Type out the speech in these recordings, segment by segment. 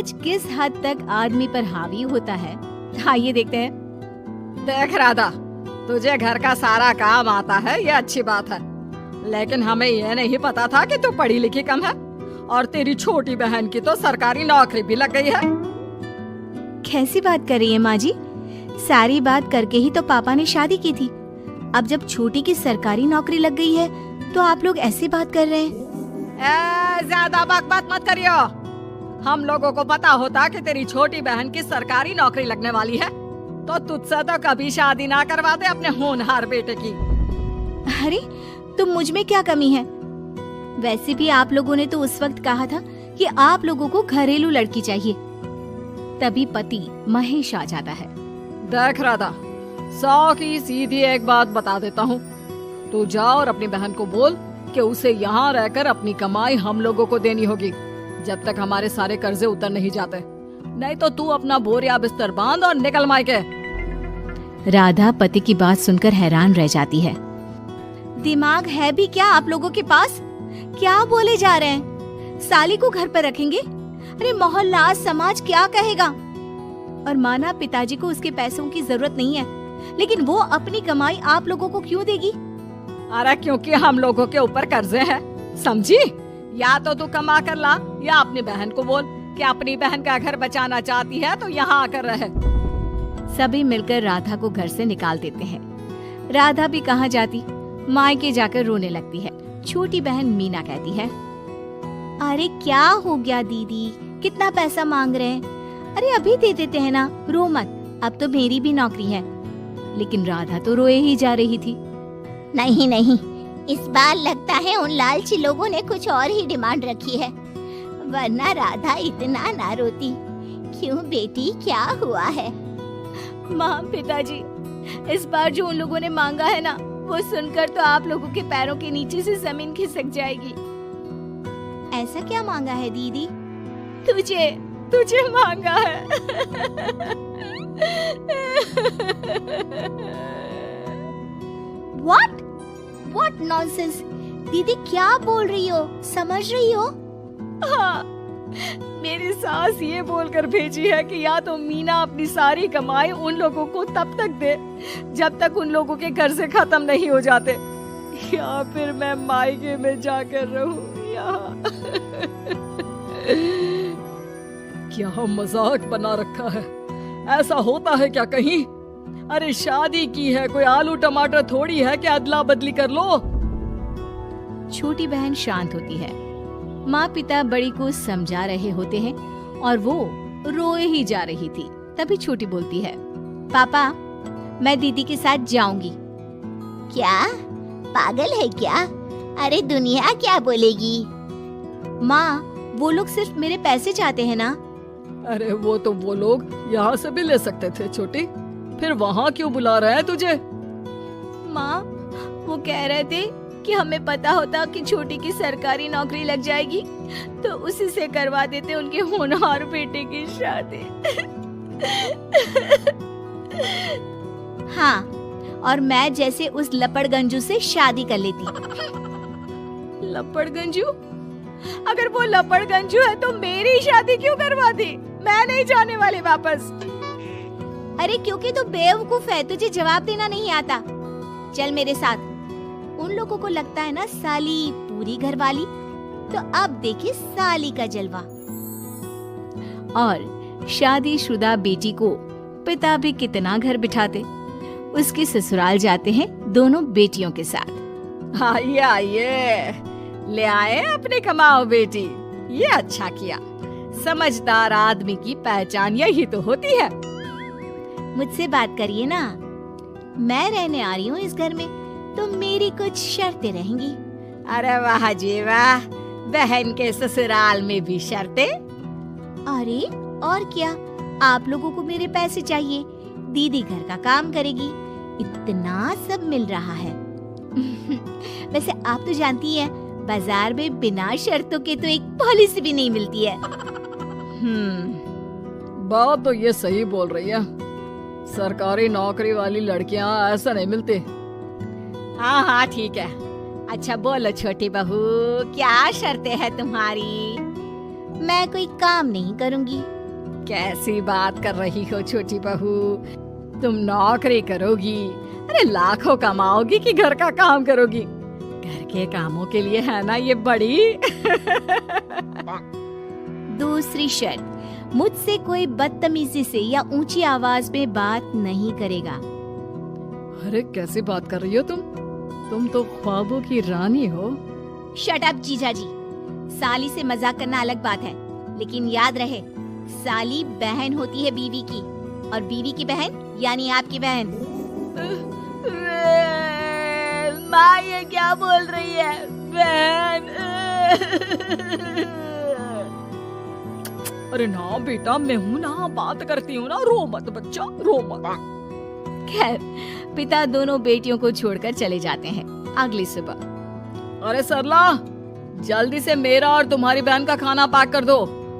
समाज किस हद तक आदमी पर हावी होता है, आइए देखते हैं। देख राधा, तुझे घर का सारा काम आता है, ये अच्छी बात है, लेकिन हमें यह नहीं पता था कि तू पढ़ी लिखी कम है और तेरी छोटी बहन की तो सरकारी नौकरी भी लग गई है। कैसी बात कर रही है माँ जी? सारी बात करके ही तो पापा ने शादी की थी। अब जब छोटी की सरकारी नौकरी लग गई है तो आप लोग ऐसी बात कर रहे हैं। ज्यादा बात मत करियो। हम लोगों को पता होता कि तेरी छोटी बहन की सरकारी नौकरी लगने वाली है तो तुझसे तो कभी शादी ना करवाते अपने होनहार बेटे की। अरे तो मुझ में क्या कमी है? वैसे भी आप लोगों ने तो उस वक्त कहा था कि आप लोगों को घरेलू लड़की चाहिए। तभी पति महेश आ जाता है। देख राधा, 100 की सीधी एक बात बता देता हूँ, तू जा और अपनी बहन को बोल कि उसे यहाँ रहकर अपनी कमाई हम लोगों को देनी होगी जब तक हमारे सारे कर्जे उतर नहीं जाते, नहीं तो तू अपना बोरिया बिस्तर बांध और निकल मायके। राधा पति की बात सुनकर हैरान रह जाती है। दिमाग है भी क्या आप लोगों के पास? क्या बोले जा रहे हैं? साली को घर पर रखेंगे? अरे मोहल्ला समाज क्या कहेगा? और माना पिताजी को उसके पैसों की जरूरत नहीं है, लेकिन वो अपनी कमाई आप लोगों को क्यों देगी? अरे क्योंकि हम लोगों के ऊपर कर्जे हैं, समझी? या तो तू कमा कर ला या अपनी बहन को बोल कि अपनी बहन का घर बचाना चाहती है तो यहाँ आकर रहे। सभी मिलकर राधा को घर से निकाल देते हैं। राधा भी कहाँ जाती, मायके जाकर रोने लगती है। छोटी बहन मीना कहती है, अरे क्या हो गया दीदी, कितना पैसा मांग रहे हैं? अरे अभी दे देते हैं ना, रो मत, अब तो मेरी भी नौकरी है। लेकिन राधा तो रोए ही जा रही थी। नहीं नहीं, इस बार लगता है उन लालची लोगों ने कुछ और ही डिमांड रखी है, वरना राधा इतना ना रोती। क्यों बेटी, क्या हुआ है? माँ पिताजी, इस बार जो उन लोगों ने मांगा है ना, वो सुनकर तो आप लोगों के पैरों के नीचे से जमीन खिसक जाएगी। ऐसा क्या मांगा है दीदी? तुझे मांगा है। What nonsense? दीदी क्या बोल रही हो, समझ रही हो? हाँ, मेरी सास ये बोलकर भेजी है कि या तो मीना अपनी सारी कमाई उन लोगों को तब तक दे जब तक उन लोगों के कर्जे खत्म नहीं हो जाते, या फिर मैं मायके में जाकर रहूं यहाँ। क्या मजाक बना रखा है? ऐसा होता है क्या कहीं? अरे शादी की है, कोई आलू टमाटर थोड़ी है कि अदला बदली कर लो। छोटी बहन शांत होती है। माँ पिता बड़ी को समझा रहे होते हैं और वो रोए ही जा रही थी। तभी छोटी बोलती है, पापा मैं दीदी के साथ जाऊंगी। क्या पागल है क्या? अरे दुनिया क्या बोलेगी? माँ वो लोग सिर्फ मेरे पैसे चाहते हैं ना। अरे वो तो वो लोग यहाँ से भी ले सकते थे छोटी, फिर वहाँ क्यों बुला रहे हैं तुझे? माँ वो कह रहे थे कि हमें पता होता कि छोटी की सरकारी नौकरी लग जाएगी तो उसी से करवा देते उनके होनहार बेटे की शादी। हाँ, और मैं जैसे उस लपड़गंजू से शादी कर लेती। लपड़गंजू? अगर वो लपड़गंजू है तो मेरी शादी क्यों करवा दी? मैं नहीं जाने वाली वापस। अरे क्योंकि तू बेवकूफ है, तुझे जवाब देना नहीं आता। चल मेरे साथ। उन लोगों को लगता है ना साली पूरी घर वाली, तो अब देखिए साली का जलवा। और शादीशुदा बेटी को पिता भी कितना घर बिठाते। उसके ससुराल जाते हैं दोनों बेटियों के साथ। आइए आइए, ले आए अपनी कमाओ बेटी, ये अच्छा किया। समझदार आदमी की पहचान यही तो होती है। मुझसे बात करिए ना, मैं रहने आ रही हूँ इस घर में, तो मेरी कुछ शर्तें रहेंगी। अरे वाह जी वाह, बहन के ससुराल में भी शर्तें? अरे और क्या, आप लोगों को मेरे पैसे चाहिए, दीदी घर का काम करेगी, इतना सब मिल रहा है। वैसे आप तो जानती हैं, बाजार में बिना शर्तों के तो एक पॉलिसी भी नहीं मिलती है। बात तो ये सही बोल रही है, सरकारी नौकरी वाली लड़कियां ऐसा नहीं मिलती। हाँ हाँ ठीक है। अच्छा बोलो छोटी बहू, क्या शर्तें हैं तुम्हारी? मैं कोई काम नहीं करूंगी। कैसी बात कर रही हो छोटी बहू, तुम नौकरी करोगी? अरे लाखों कमाओगी कि घर का काम करोगी? घर के कामों के लिए है ना ये बड़ी। दूसरी शर्त, मुझसे कोई बदतमीजी से या ऊंची आवाज में बात नहीं करेगा। अरे कैसी बात कर रही हो तुम तो ख्वाबों की रानी हो। शट अप जीजाजी, साली से मजाक करना अलग बात है, लेकिन याद रहे साली बहन होती है बीवी की, और बीवी की बहन यानी आपकी बहन। माँ ये क्या बोल रही है? बहन। अरे ना बेटा, मैं हूँ ना, बात करती हूँ ना, रो मत बच्चा, रो मत। खैर, पिता दोनों बेटियों को छोड़कर चले जाते हैं। अगली सुबह, अरे सरला, जल्दी से मेरा और तुम्हारी बहन का खाना पैक कर दो,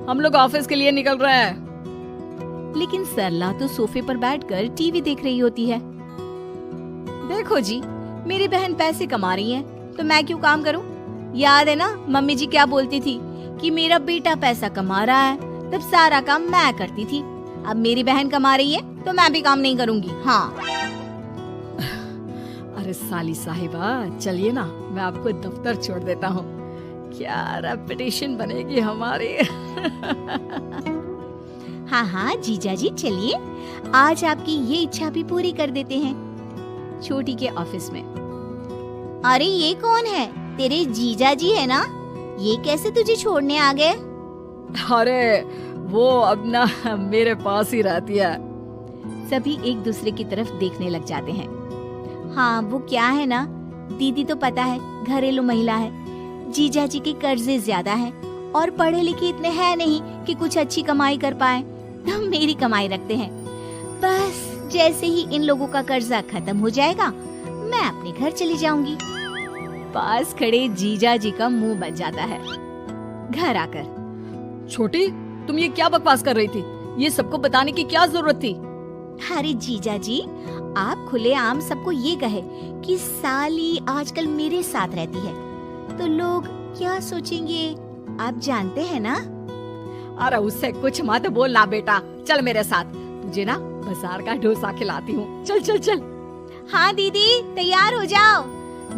हम लोग ऑफिस के लिए निकल रहे हैं। लेकिन सरला तो सोफे पर बैठकर टीवी देख रही होती है। देखो जी, मेरी बहन पैसे कमा रही है तो मैं क्यों काम करूं? याद है ना मम्मी जी क्या बोलती थी कि मेरा बेटा पैसा कमा रहा है, तब सारा काम मैं करती थी। अब मेरी बहन कमा रही है तो मैं भी काम नहीं करूंगी। हाँ। अरे साली साहिबा, चलिए ना, मैं आपको दफ्तर छोड़ देता हूँ। क्या रेपुटेशन बनेगी हमारी। हाँ हाँ जीजाजी, चलिए, आज आपकी ये इच्छा भी पूरी कर देते हैं। छोटी के ऑफिस में, अरे ये कौन है? तेरे जीजाजी है ना? ये कैसे तुझे छोड़ने आ गए? अरे वो अब ना मेरे पास ही रहती है। सभी एक दूसरे की तरफ देखने लग जाते हैं। हाँ, वो क्या है ना, दीदी तो पता है घरेलू महिला है, जीजाजी के कर्जे ज्यादा हैं और पढ़े लिखे इतने हैं नहीं कि कुछ अच्छी कमाई कर पाए, तो मेरी कमाई रखते हैं। बस जैसे ही इन लोगों का कर्जा खत्म हो जाएगा, मैं अपने घर चली जाऊंगी। पास खड़े जीजाजी का मुंह बन जाता है। घर आकर, छोटी, तुम ये क्या बकवास कर रही थी? ये सबको बताने की क्या जरूरत थी? अरे जीजाजी, आप खुलेआम सबको ये कहे कि साली आजकल मेरे साथ रहती है, तो लोग क्या सोचेंगे आप जानते हैं ना? अरे उससे कुछ मत बोलना बेटा, चल मेरे साथ, तुझे ना बाजार का डोसा खिलाती हूँ। चल चल चल। हाँ दीदी, तैयार हो जाओ,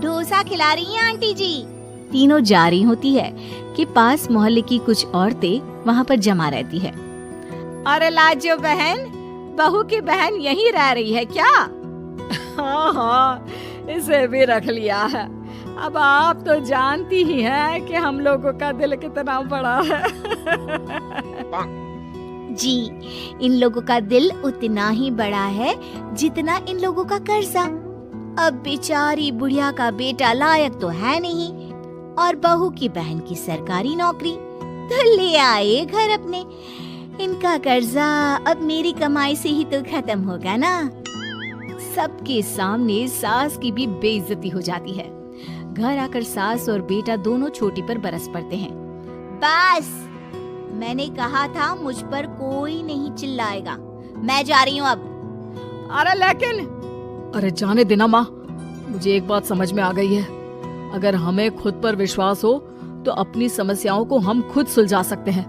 डोसा खिला रही हैं आंटी जी। तीनों जा रही होती है कि पास मोहल्ले की कुछ औरतें वहाँ पर जमा रहती है। अरे लाजो बहन, बहू की बहन यहीं रह रही है क्या? हाँ हाँ, इसे भी रख लिया है। अब आप तो जानती ही हैं कि हम लोगों का दिल कितना बड़ा है। जी, इन लोगों का दिल उतना ही बड़ा है जितना इन लोगों का कर्जा। अब बेचारी बुढ़िया का बेटा लायक तो है नहीं, और बहू की बहन की सरकारी नौकरी, तो ले आए घर अपने। इनका कर्जा अब मेरी कमाई से ही तो खत्म होगा ना। सबके सामने सास की भी बेइज्जती हो जाती है। घर आकर सास और बेटा दोनों छोटी पर बरस पड़ते हैं। बस, मैंने कहा था मुझ पर कोई नहीं चिल्लाएगा। मैं जा रही हूँ अब। अरे लेकिन, अरे जाने देना माँ, मुझे एक बात समझ में आ गई है। अगर हमें खुद पर विश्वास हो तो अपनी समस्याओं को हम खुद सुलझा सकते हैं।